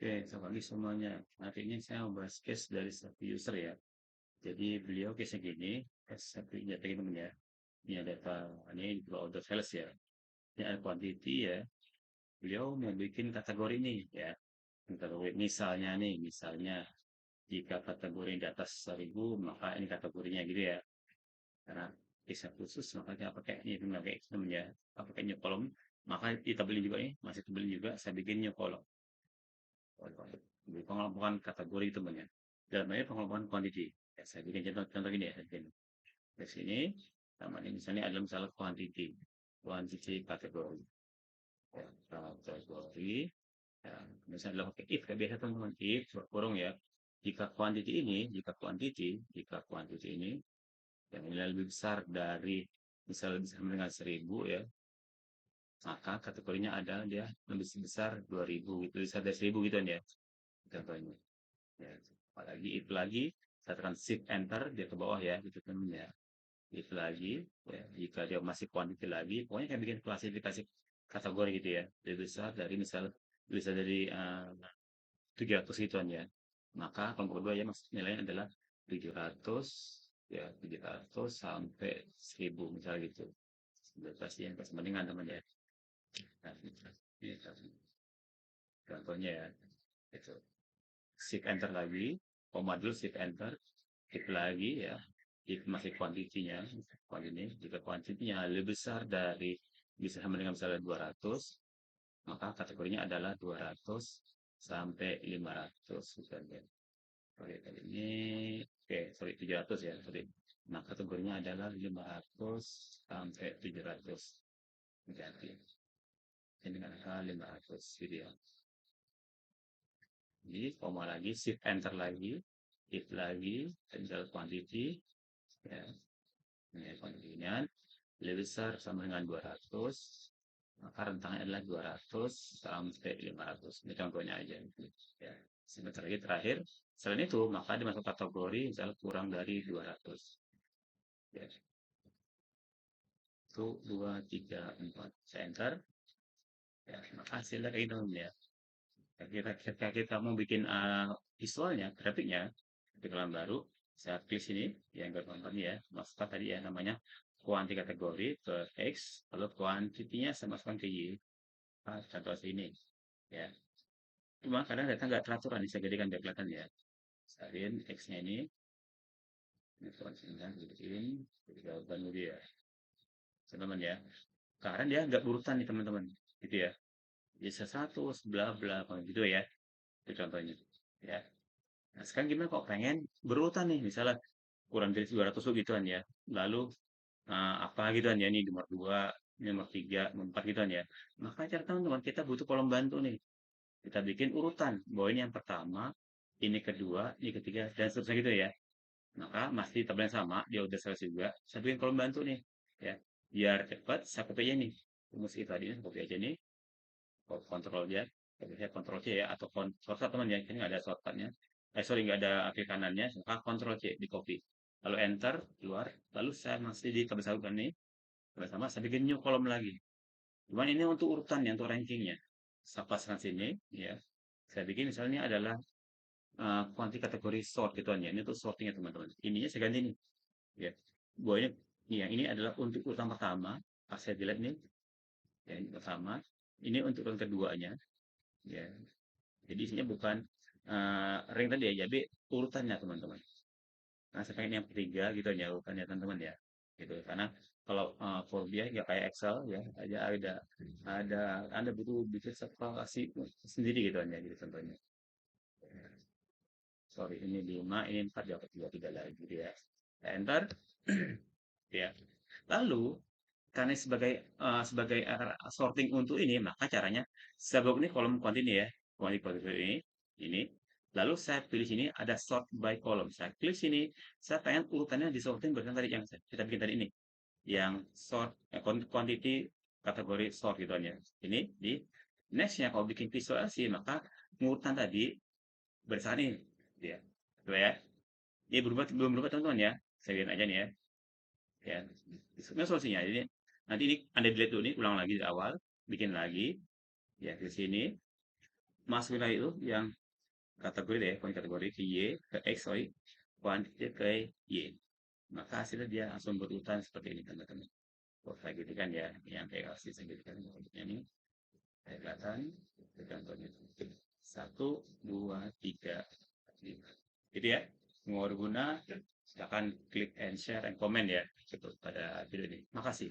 Oke, selamat pagi semuanya. Hari ini saya mau bahas case dari satu user ya. Jadi beliau case-nya gini, satu data teman ya. Ini ada data, ini dua order sales ya. Ini ada quantity ya. Beliau mau bikin kategori nih ya. Kategori misalnya nih, misalnya jika kategori di atas 1000, maka ini kategorinya gitu ya. Karena case khusus, makanya pakai ini pakai namanya, pakai new column. Maka kita beli juga nih, masih beli juga, saya bikin new column. Pengelompokan kategori itu banyak. Dalam hal ini pengelompokan quantity. Ya, saya bikin contoh gini ya. Saya bikin. Di sini, namanya misalnya adalah misalnya quantity. Quantity kategori. Ya, kategori. Ya, misalnya adalah pakai if. Kayak biasa teman-teman. If, kurung ya. Jika quantity ini, yang nilai lebih besar dari, misalnya lebih besar dengan 1000 ya, maka kategorinya adalah dia lebih besar 2000 gitu, lebih besar dari 1000 gitu kan ya. Contohnya. Ya, apalagi if lagi saya tekan shift enter dia ke bawah ya gitu kan ya. If lagi ya, jika dia masih quantity lagi pokoknya kayak bikin klasifikasi kategori gitu ya, lebih besar dari misal bisa dari 700 gituan ya, maka kelompok kedua ya nilainya adalah 700 ya, 700 sampai 1000 misal gitu. Pasti yang perbandingan teman ya. Nah, ini contohnya ya itu shift enter lagi, koma dulu shift enter, hit lagi ya, hit masih kuantitinya, ini jika kuantitinya lebih besar dari bisa sama dengan misalnya 200, maka kategorinya adalah 200 sampai 500 misalnya. Oke, kali ini oke, sorry 700 ya, sorry. Nah, kategorinya adalah 500 sampai 700. Ganti. Ini dengan angka 500 gitu ya. Jadi, koma lagi, shift enter lagi, hit lagi, tinggal quantity, ya, ini quantity-nya lebih besar sama dengan 200, maka rentangnya adalah 200 sampai 500. Ini contohnya aja. Ya. Sebentar lagi terakhir, selain itu, maka dimasuk kategori misalnya kurang dari 200. Ya. Itu 2, 3, 4. Saya enter. Ya, maka hasilnya kayak gitu ya. Kita mau bikin visualnya, grafiknya, di kolam baru, saya klik sini, yang gampang ya, masukkan tadi ya namanya kuanti kategori ke X, lalu kuantitinya saya masukkan ke Y. Contoh sini, ya. Cuma kadang data nggak teraturan, bisa jadikan biar kelihatan ya. Salin X-nya ini kuantitinya gituin, jadi jawaban dulu ya, teman-teman ya. Karena dia nggak berurutan nih teman-teman, gitu ya. Bisa satu, sebelah belah, gitu ya. Itu contohnya, ya. Nah, sekarang gimana kok pengen berurutan nih, misalnya kurang dari 200 gituan ya. Lalu apa gituan ya, ini nomor 2, nomor 3, nomor 4 gituan ya. Maka cara teman-teman kita butuh kolom bantu nih. Kita bikin urutan. Bahwa ini yang pertama, ini kedua, ini ketiga, dan seterusnya gitu ya. Maka masih tabel yang sama, dia udah selesai juga. Saya bikin kolom bantu nih. Ya, biar cepat, saya copy aja nih. Rumus kita tadi, copy aja nih. Kontrol aja. Saya kontrol C ya, atau shortcut teman ya. Ini nggak ada shortcutnya. Sorry, nggak ada klik kanannya. Maka kontrol C, di copy. Lalu enter, keluar. Lalu saya masih di tabel satu nih. Tabel sama, saya bikin new kolom lagi. Cuman ini untuk urutannya, untuk rankingnya. Saya paskan sini, ya. Saya bikin misalnya adalah kuanti kategori sort gitu ya. Ini untuk sortingnya teman-teman. Ininya saya ganti nih. Ya. Bahwa ini, ya, ini adalah untuk urutan pertama. Pas saya delete nih. Ya, ini pertama. Ini untuk urutan keduanya. Ya. Jadi isinya bukan rank tadi ya, jadi urutannya teman-teman. Nah, saya pengen yang ketiga gitu ya urutannya teman-teman ya. Gitu. Karena kalau Power BI nggak kayak Excel ya, ada Anda butuh bikin separasi sendiri gitu ya, gitu contohnya. Sorry, ini 5, ini 4, dapat 3 lagi gitu ya. Enter. Ya. Lalu karena sebagai sorting untuk ini, maka caranya saya blok ini kolom quantity ya, quantity ini. Lalu saya pilih sini ada sort by column. Saya klik sini, saya pengen urutannya di sorting berdasarkan tadi yang kita bikin tadi ini, yang sort quantity kategori sort gitu ya. Ini di nextnya kalau bikin visualisasi maka urutan tadi berdasarkan ini, ya. Coba ya. Ini berubah belum berubah teman-teman ya. Saya lihat aja nih ya. Ya, ini solusinya. Jadi nanti ini Anda delete dulu nih, ulang lagi di awal, bikin lagi, ya di sini, masukin lagi itu yang kategori deh, poin kategori ke Y, ke X, sorry, kuantitas ke Y. Maka hasilnya dia langsung berurutan seperti ini teman-teman. Oh, kayak gitu kan ya, yang kayak segitu kan bentuknya ini. Kayak kelihatan, contohnya. 1, 2, 3, 5. Jadi ya, mau berguna, silakan klik and share and comment ya gitu pada video ini. Makasih.